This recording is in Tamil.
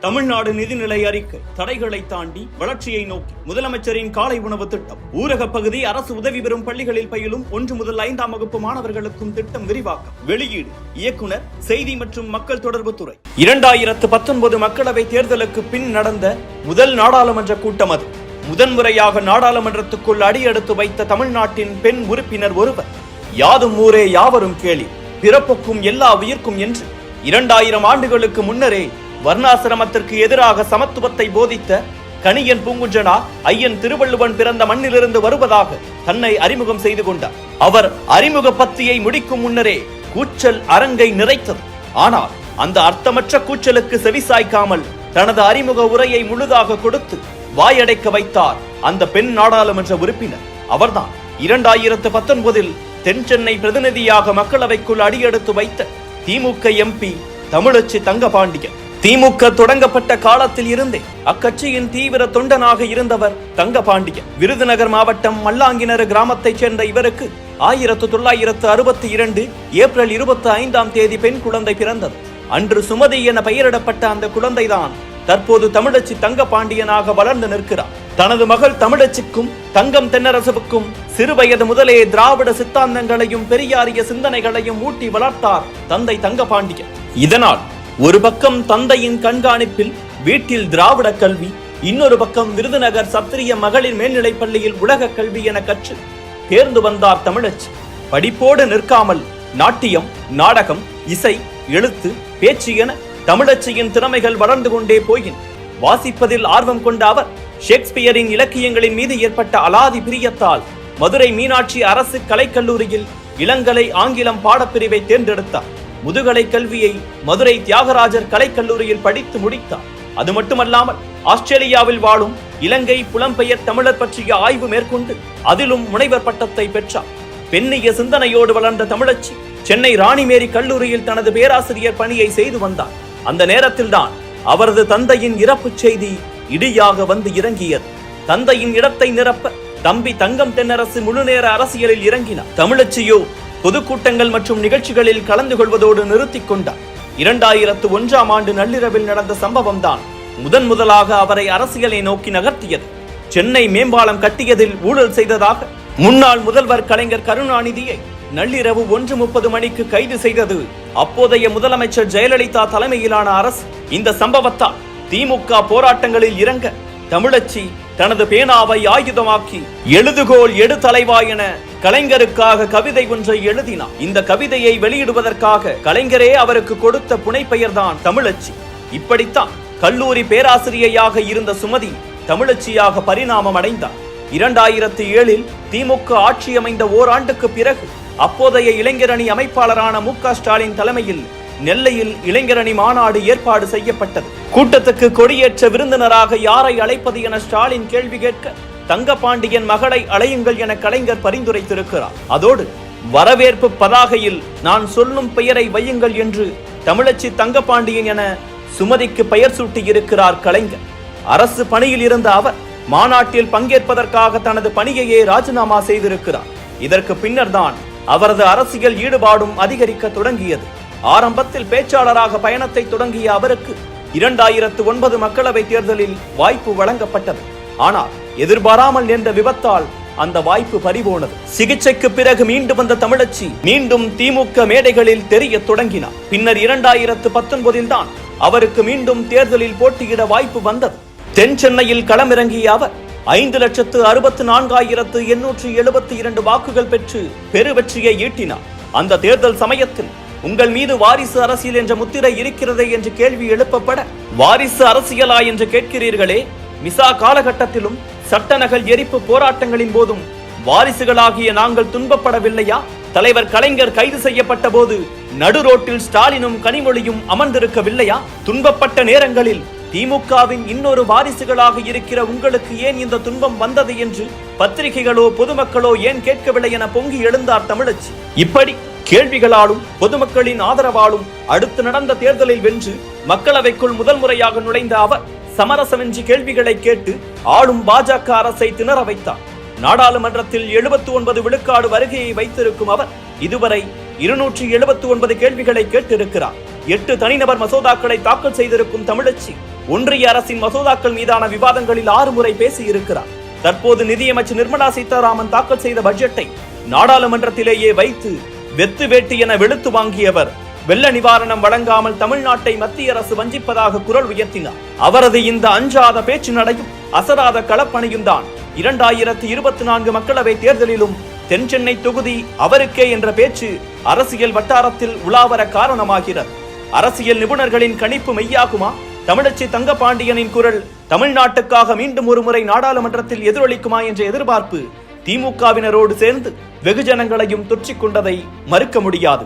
தமிழ்நாடு நிதிநிலை அறிக்கை தடைகளை தாண்டி வளர்ச்சியை நோக்கி முதலமைச்சரின் காலை உணவு திட்டம் ஊரக பகுதி அரசு உதவி பெறும் பள்ளிகளில் பயிலும் 1 முதல் 5ஆம் வகுப்பு மாணவர்களுக்கும் திட்டம் விரிவாக்கம். வெளியீடு இயக்குனர் செய்தி மற்றும் மக்கள் தொடர்பு துறை. 2019 மக்களவை தேர்தலுக்கு பின் நடந்த முதல் நாடாளுமன்ற கூட்டம் அது. முதன்முறையாக நாடாளுமன்றத்துக்குள் அடியெடுத்து வைத்த தமிழ்நாட்டின் பெண் உறுப்பினர் ஒருவர் யாதும் ஊரே யாவரும் கேளி பிறப்புக்கும் எல்லா உயிர்க்கும் என்று 2000 ஆண்டுகளுக்கு முன்னரே வர்ணாசிரமத்திற்கு எதிராக சமத்துவத்தை போதித்த கணியன் பூங்குன்றனார் ஐயன் திருவள்ளுவன் பிறந்த மண்ணிலிருந்து வருவதாக தன்னை அறிமுகம் செய்து கொண்டார். அவர் அறிமுக பத்தியை முடிக்கும் முன்னரே கூச்சல் அரங்கை நிறைத்தது. ஆனால் அந்த அர்த்தமற்ற கூச்சலுக்கு செவிசாய்க்காமல் தனது அறிமுக உரையை முழுதாக கொடுத்து வாயடைக்க வைத்தார் அந்த பெண் நாடாளுமன்ற உறுப்பினர். அவர்தான் 2019 தென் சென்னை பிரதிநிதியாக மக்களவைக்குள் அடியெடுத்து வைத்த திமுக எம்பி தமிழச்சி தங்கபாண்டியன். திமுக தொடங்கப்பட்ட காலத்தில் இருந்தே அக்கட்சியின் தீவிர தொண்டனாக இருந்தவர் தங்கபாண்டியன். விருதுநகர் மாவட்டம் மல்லாங்கிணறு கிராமத்தைச் சேர்ந்த இவருக்கு 1962 ஏப்ரல் 25ஆம் தேதி பெண் குழந்தை பிறந்தது. அன்று சுமதி என பெயரிடப்பட்ட அந்த குழந்தைதான் தற்போது தமிழச்சி தங்கபாண்டியனாக வளர்ந்து நிற்கிறார். தனது மகள் தமிழச்சிக்கும் தங்கம் தென்னரசுவுக்கும் சிறுவயது முதலே திராவிட சித்தாந்தங்களையும் பெரியாரிய சிந்தனைகளையும் ஊட்டி வளர்த்தார் தந்தை தங்கபாண்டியன். இதனால் ஒரு பக்கம் தந்தையின் கண்காணிப்பில் வீட்டில் திராவிட கல்வி, இன்னொரு பக்கம் விருதுநகர் சத்திரிய மகளிர் மேல்நிலைப் பள்ளியில் உலக கல்வி என கற்று தேர்ந்து வந்தார் தமிழச்சி. படிப்போடு நிற்காமல் நாட்டியம், நாடகம், இசை, எழுத்து, பேச்சு என தமிழச்சியின் திறமைகள் வளர்ந்து கொண்டே போயின். வாசிப்பதில் ஆர்வம் கொண்ட அவர் ஷேக்ஸ்பியரின் இலக்கியங்களின் மீது ஏற்பட்ட அலாதி பிரியத்தால் மதுரை மீனாட்சி அரசு கலைக்கல்லூரியில் இளங்கலை ஆங்கிலம் பாடப்பிரிவை தேர்ந்தெடுத்தார். முதுகலை கல்வியை மதுரை தியாகராஜர் கலைக்கல்லூரியில் படித்து முடித்தார். அது மட்டுமல்லாமல் ஆஸ்திரேலியாவில் வாழும் இலங்கை புலம்பெயர் தமிழர் பற்றிய ஆய்வு மேற்கொண்டு அதிலும் முனைவர் பட்டத்தை பெற்றார். பெண்ணிய சிந்தனையோடு வளர்ந்த தமிழச்சி சென்னை ராணிமேரி கல்லூரியில் தனது பேராசிரியர் பணியை செய்து வந்தார். அந்த நேரத்தில்தான் அவரது தந்தையின் இறப்பு செய்தி இடியாக வந்து இறங்கியது. தந்தையின் இடத்தை நிரப்ப தம்பி தங்கம் தென்னரசு முழுநேர அரசியலில் இறங்கினார். தமிழச்சியோ பொதுக்கூட்டங்கள் மற்றும் நிகழ்ச்சிகளில் கலந்து கொள்வதோடு நிறுத்திக் கொண்டார். 2001ஆம் ஆண்டு நள்ளிரவில் நடந்த சம்பவம் தான் முதலாக அவரை அரசியலை நோக்கி நகர்த்தியது. சென்னை மேம்பாலம் கட்டியதில் ஊழல் செய்ததாக முன்னாள் முதல்வர் கலைஞர் கருணாநிதியை நள்ளிரவு 1:30 மணிக்கு கைது செய்தது அப்போதைய முதலமைச்சர் ஜெயலலிதா தலைமையிலான அரசு. இந்த சம்பவத்தால் திமுக போராட்டங்களில் இறங்க தமிழச்சி தனது பேனாவை ஆயுதமாக்கி எழுதுகோள் எடு தலைவா என கலைஞருக்காக கவிதை ஒன்றை எழுதினார். இந்த கவிதையை வெளியிடுவதற்காக கலைஞரே அவருக்கு கொடுத்த புனைப்பெயர்தான் தமிழச்சி. இப்படித்தான் கல்லூரி பேராசிரியையாக இருந்த சுமதி தமிழச்சியாக பரிணாமம் அடைந்தார். 2007இல் திமுக ஆட்சி அமைந்த ஓராண்டுக்கு பிறகு அப்போதைய இளைஞரணி அமைப்பாளரான மு.க. ஸ்டாலின் தலைமையில் நெல்லையில் இளைஞரணி மாநாடு ஏற்பாடு செய்யப்பட்டது. கூட்டத்துக்கு கொடியேற்ற விருந்தினராக யாரை அழைப்பது என ஸ்டாலின் கேள்வி கேட்க தங்கபாண்டியன் மகளை அழையுங்கள் என கலைஞர் பரிந்துரைத்திருக்கிறார். அதோடு வரவேற்பு பதாகையில் நான் சொல்லும் பெயரை வையுங்கள் என்று தமிழச்சி தங்கபாண்டியன் என சுமதிக்கு பெயர் சூட்டியிருக்கிறார் கலைஞர். அரசு பணியில் இருந்த அவர் மாநாட்டில் பங்கேற்பதற்காக தனது பணியையே ராஜினாமா செய்திருக்கிறார். இதற்கு பின்னர் தான் அவரது அரசியல் ஈடுபாடும் அதிகரிக்க தொடங்கியது. ஆரம்பத்தில் பேச்சாளராக பயணத்தை தொடங்கிய அவருக்கு 2009 மக்களவை தேர்தலில் வாய்ப்பு வழங்கப்பட்டது. ஆனால் எதிர்பாராமல் நேர்ந்த விபத்தால் அந்த வாய்ப்பு பறிபோனது. சிகிச்சைக்கு பிறகு மீண்டு வந்த தமிழச்சி மீண்டும் திமுக மேடைகளில் தெரிய தொடங்கினார். பின்னர் 2019 தான் அவருக்கு மீண்டும் தேர்தலில் போட்டியிட வாய்ப்பு வந்தது. தென் சென்னையில் களமிறங்கிய அவர் 5,64,872 வாக்குகள் பெற்று பெருவெற்றியை ஈட்டினார். அந்த தேர்தல் சமயத்தில் உங்கள் மீது வாரிசு அரசியல் என்ற முத்திரை இருக்கிறதே என்று கேள்வி எழுப்பப்பட வாரிசு அரசியலா என்று கேட்கிறீர்களே, மிசா காலகட்டத்திலும் சட்டநகல் எரிப்பு போராட்டங்களின் போதும் வாரிசுகளாகிய நாங்கள் துன்பப்படவில்லையா? தலைவர் கலைஞர் கைது செய்யப்பட்ட போது நடு ரோட்டில் ஸ்டாலினும் கனிமொழியும் அமர்ந்திருக்கவில்லையா? துன்பப்பட்ட நேரங்களில் திமுகவின் இன்னொரு வாரிசுகளாக இருக்கிற உங்களுக்கு ஏன் இந்த துன்பம் வந்தது என்று பத்திரிகைகளோ பொதுமக்களோ ஏன் கேட்கவில்லை என பொங்கி எழுந்தார் தமிழச்சி. இப்படி கேள்விகளாலும் பொதுமக்களின் ஆதரவாலும் அடுத்து நடந்த தேர்தலில் வென்று மக்களவைக்குள் முதல் முறையாக நுழைந்த அவர் சமரசமின்றி கேள்விகளை கேட்டு ஆளும் பாஜக அரசை திணற வைத்தார். நாடாளுமன்றத்தில் 79 விழுக்காடு வருகையை வைத்திருக்கும் அவர் இதுவரை 279 கேள்விகளை கேட்டிருக்கிறார். 8 தனிநபர் மசோதாக்களை தாக்கல் செய்திருக்கும் தமிழச்சி ஒன்றிய அரசின் மசோதாக்கள் மீதான விவாதங்களில் 6 முறை பேசியிருக்கிறார். தற்போது நிதியமைச்சர் நிர்மலா சீதாராமன் தாக்கல் செய்த பட்ஜெட்டை நாடாளுமன்றத்திலேயே வைத்து வெத்து வேட்டு என வெளுத்து வாங்கியவர் வெள்ள நிவாரணம் வழங்காமல் தமிழ்நாட்டை மத்திய அரசு வஞ்சிப்பதாக குரல் உயர்த்தினார். அவரது இந்த அஞ்சாத பேச்சு நடையும் அசராத களப்பணியும் தான் 2024 மக்களவை தேர்தலிலும் தென் சென்னை தொகுதி அவருக்கே என்ற பேச்சு அரசியல் வட்டாரத்தில் உலாவர காரணமாகிறது. அரசியல் நிபுணர்களின் கணிப்பு மெய்யாகுமா? தமிழச்சி தங்கபாண்டியனின் குரல் தமிழ்நாட்டுக்காக மீண்டும் ஒரு முறை நாடாளுமன்றத்தில் எதிரொலிக்குமா என்ற எதிர்பார்ப்பு திமுகவினரோடு சேர்ந்து வெகுஜனங்களையும் தொற்றிக் கொண்டதை மறுக்க முடியாது.